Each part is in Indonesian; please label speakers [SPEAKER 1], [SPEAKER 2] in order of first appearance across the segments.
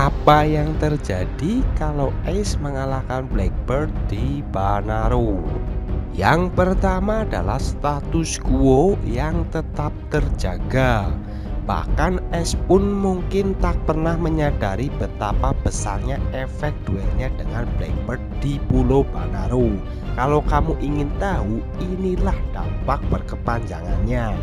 [SPEAKER 1] Apa yang terjadi kalau Ace mengalahkan Blackbird di Banaro? Yang pertama adalah status quo yang tetap terjaga. Bahkan Ace pun mungkin tak pernah menyadari betapa besarnya efek duelnya dengan Blackbird di Pulau Banaro. Kalau kamu ingin tahu, inilah dampak berkepanjangannya.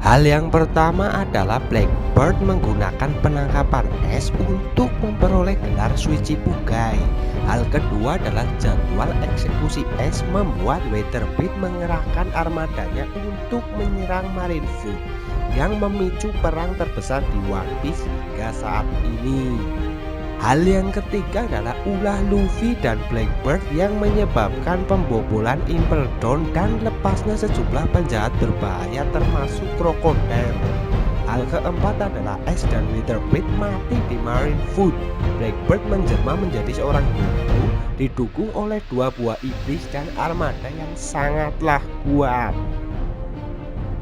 [SPEAKER 1] Hal yang pertama adalah Blackbird menggunakan penangkapan es untuk memperoleh gelar Shichibukai. Hal kedua adalah jadwal eksekusi es membuat Weatherbit mengerahkan armadanya untuk menyerang Marineford yang memicu perang terbesar di One Piece hingga saat ini. Hal yang ketiga adalah ulah Luffy dan Blackbird yang menyebabkan pembobolan Impel Down dan lepasnya sejumlah penjahat berbahaya termasuk Crocodile. Hal keempat adalah Ace dan Weatherbit mati di Marineford. Blackbird menjelma menjadi seorang guru didukung oleh dua buah iblis dan armada yang sangatlah kuat.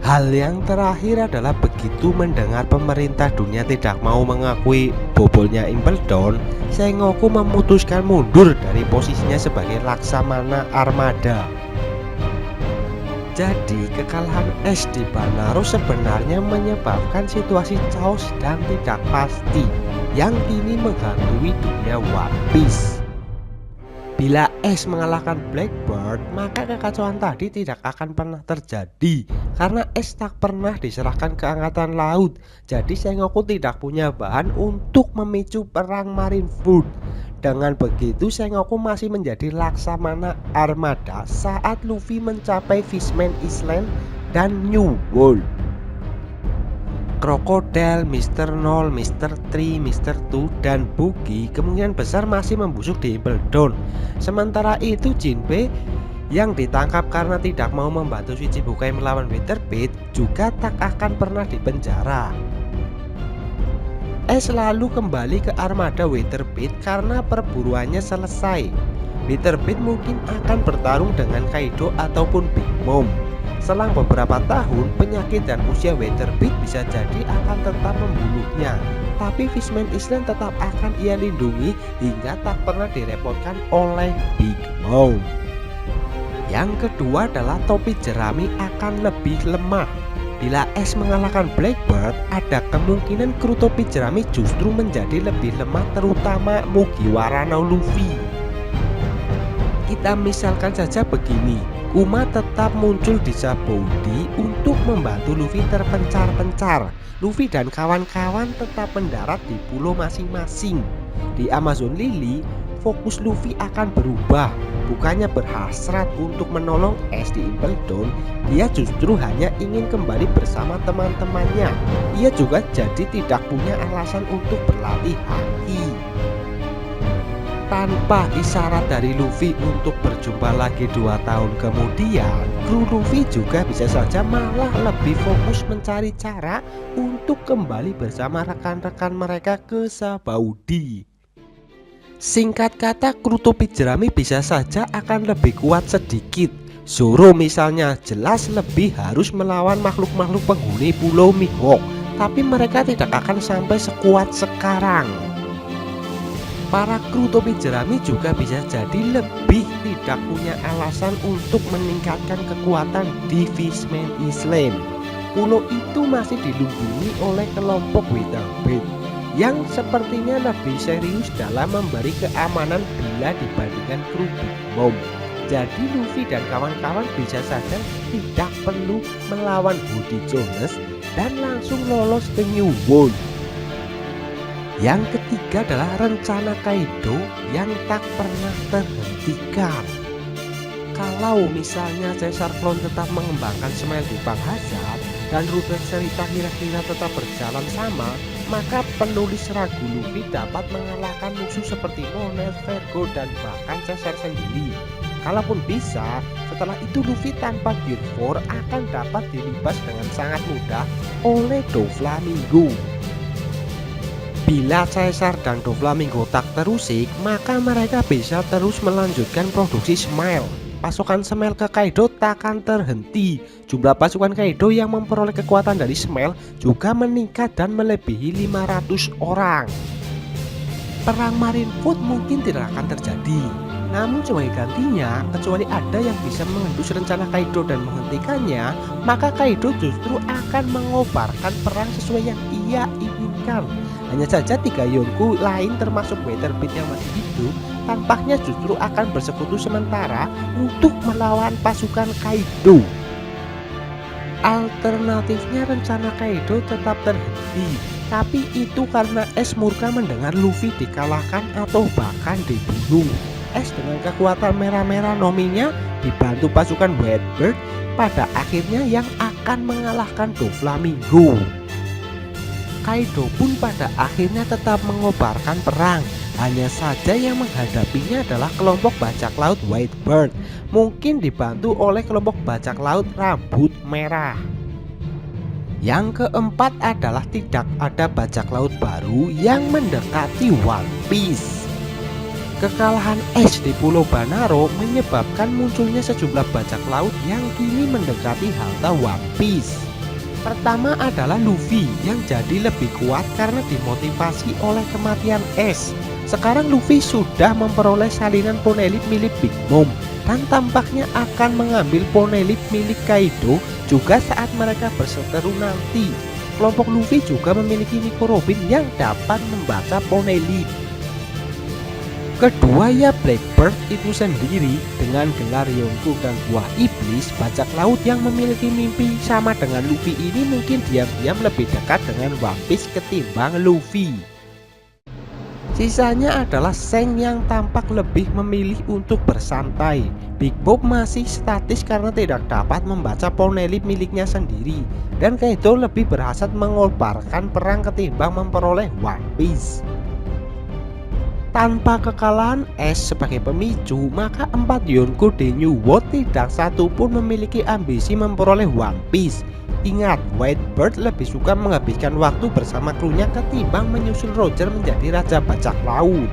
[SPEAKER 1] Hal yang terakhir adalah begitu mendengar pemerintah dunia tidak mau mengakui bobolnya Impel Down, Sengoku memutuskan mundur dari posisinya sebagai Laksamana Armada. Jadi kekalahan Ace di Banaro sebenarnya menyebabkan situasi chaos dan tidak pasti yang kini menghantui dunia One Piece. Bila Ace mengalahkan Blackbird, maka kekacauan tadi tidak akan pernah terjadi karena Ace tak pernah diserahkan ke Angkatan Laut. Jadi Sengoku tidak punya bahan untuk memicu perang Marineford. Dengan begitu Sengoku masih menjadi Laksamana Armada saat Luffy mencapai Fishman Island dan New World. Crocodile, Mr. Null, Mr. Tree, Mr. Two, dan Buggy kemungkinan besar masih membusuk di Impel Down. Sementara itu Jinbe yang ditangkap karena tidak mau membantu Shichibukai melawan Weatherbit juga tak akan pernah dipenjara. Ace lalu kembali ke armada Weatherbit karena perburuannya selesai. Weatherbit mungkin akan bertarung dengan Kaido ataupun Big Mom. Selang beberapa tahun, penyakit dan usia Weatherbit bisa jadi akan tetap membunuhnya. Tapi Fishman Island tetap akan ia lindungi hingga tak pernah direpotkan oleh Big Mom. Yang kedua adalah topi jerami akan lebih lemah. Bila Ace mengalahkan Blackbird, ada kemungkinan kru topi jerami justru menjadi lebih lemah, terutama Mugiwara no Luffy. Kita misalkan saja begini, Kuma tetap muncul di Sabaody untuk membantu Luffy terpencar-pencar. Luffy dan kawan-kawan tetap mendarat di pulau masing-masing. Di Amazon Lily, fokus Luffy akan berubah. Bukannya berhasrat untuk menolong Ace di Impel Down, dia justru hanya ingin kembali bersama teman-temannya. Ia juga jadi tidak punya alasan untuk berlatih haki. Tanpa isyarat dari Luffy untuk berjumpa lagi 2 tahun kemudian, kru Luffy juga bisa saja malah lebih fokus mencari cara untuk kembali bersama rekan-rekan mereka ke Sabaody. Singkat kata, kru topi jerami bisa saja akan lebih kuat sedikit. Zoro misalnya jelas lebih harus melawan makhluk-makhluk penghuni pulau Mihawk, tapi mereka tidak akan sampai sekuat sekarang. Para kru topi jerami juga bisa jadi lebih tidak punya alasan untuk meningkatkan kekuatan di Fishman Island. Pulau itu masih dilindungi oleh kelompok Weatherbit yang sepertinya lebih serius dalam memberi keamanan bila dibandingkan kru Big Mom. Jadi Luffy dan kawan-kawan bisa saja tidak perlu melawan Body Jones dan langsung lolos ke New World. Yang ketiga adalah rencana Kaido yang tak pernah terhentikan. Kalau misalnya Caesar Clone tetap mengembangkan Smile di Bank Hazard dan rute cerita kira-kira tetap berjalan sama, maka penulis ragu Luffy dapat mengalahkan musuh seperti Monet, Vergo, dan bahkan Caesar sendiri. Kalaupun bisa, setelah itu Luffy tanpa Gear 4 akan dapat dilibas dengan sangat mudah oleh Doflamingo. Bila Caesar dan Doflamingo tak terusik, maka mereka bisa terus melanjutkan produksi Smile. pasokan Smell ke Kaido takkan terhenti. Jumlah pasukan Kaido yang memperoleh kekuatan dari Smell juga meningkat dan melebihi 500 orang. Perang Marineford mungkin tidak akan terjadi, namun sebagai gantinya, kecuali ada yang bisa mengendus rencana Kaido dan menghentikannya, maka Kaido justru akan mengobarkan perang sesuai yang ia inginkan. Hanya saja 3 Yonko lain termasuk Weatherbit yang masih hidup tampaknya justru akan bersekutu sementara untuk melawan pasukan Kaido. Alternatifnya rencana Kaido tetap terhenti, tapi itu karena Ace murka mendengar Luffy dikalahkan atau bahkan dibunuh. Ace dengan kekuatan merah-merah nominya dibantu pasukan Whitebird pada akhirnya yang akan mengalahkan Doflamingo. Kaido pun pada akhirnya tetap mengobarkan perang. Hanya saja yang menghadapinya adalah kelompok bajak laut Whitebird, mungkin dibantu oleh kelompok bajak laut rambut merah. Yang keempat adalah tidak ada bajak laut baru yang mendekati One Piece. Kekalahan Ace di Pulau Banaro menyebabkan munculnya sejumlah bajak laut yang kini mendekati halte One Piece. Pertama adalah Luffy yang jadi lebih kuat karena dimotivasi oleh kematian Ace. Sekarang Luffy sudah memperoleh salinan Poneglyph milik Big Mom dan tampaknya akan mengambil Poneglyph milik Kaido juga saat mereka berseteru nanti. Kelompok Luffy juga memiliki Nico Robin yang dapat membaca Poneglyph. Kedua ya Blackbird itu sendiri dengan gelar Yonko dan buah iblis. Bajak laut yang memiliki mimpi sama dengan Luffy ini mungkin diam-diam lebih dekat dengan One Piece ketimbang Luffy. Sisanya adalah Shanks yang tampak lebih memilih untuk bersantai. Big Mom masih statis karena tidak dapat membaca Poneglyph miliknya sendiri, dan Kaido lebih berhasrat mengobarkan perang ketimbang memperoleh One Piece. Tanpa kekalahan Ace sebagai pemicu, maka 4 Yonko di New World tidak satu pun memiliki ambisi memperoleh One Piece. Ingat, Whitebird lebih suka menghabiskan waktu bersama krunya ketimbang menyusul Roger menjadi raja bajak laut.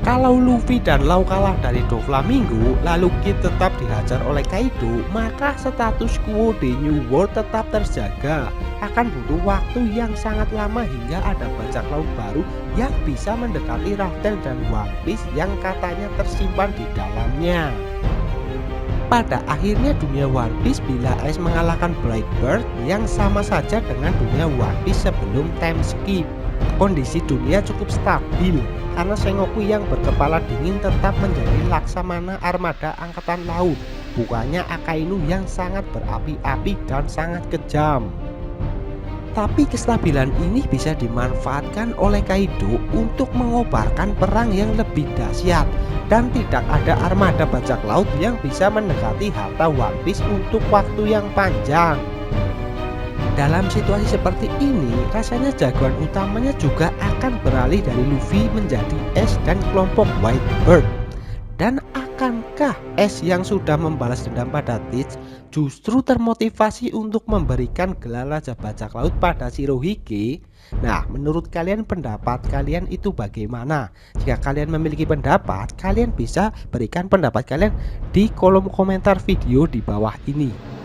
[SPEAKER 1] Kalau Luffy dan Law kalah dari Doflamingo, lalu Kid tetap dihajar oleh Kaido, maka status quo di New World tetap terjaga. Akan butuh waktu yang sangat lama hingga ada bajak laut baru yang bisa mendekati Raftel dan One Piece yang katanya tersimpan di dalamnya. Pada akhirnya dunia One Piece bila Ace mengalahkan Blackbird yang sama saja dengan dunia One Piece sebelum time skip. Kondisi dunia cukup stabil karena Sengoku yang berkepala dingin tetap menjadi laksamana armada angkatan laut, bukannya Akainu yang sangat berapi-api dan sangat kejam. Tapi kestabilan ini bisa dimanfaatkan oleh Kaido untuk mengobarkan perang yang lebih dahsyat, dan tidak ada armada bajak laut yang bisa mendekati harta One Piece untuk waktu yang panjang. Dalam situasi seperti ini, rasanya jagoan utamanya juga akan beralih dari Luffy menjadi Ace dan kelompok Whitebird. Dan akankah Ace yang sudah membalas dendam pada Teach justru termotivasi untuk memberikan gelar Raja Bajak Laut pada Shirohige? Nah, menurut kalian pendapat kalian itu bagaimana? Jika kalian memiliki pendapat, kalian bisa berikan pendapat kalian di kolom komentar video di bawah ini.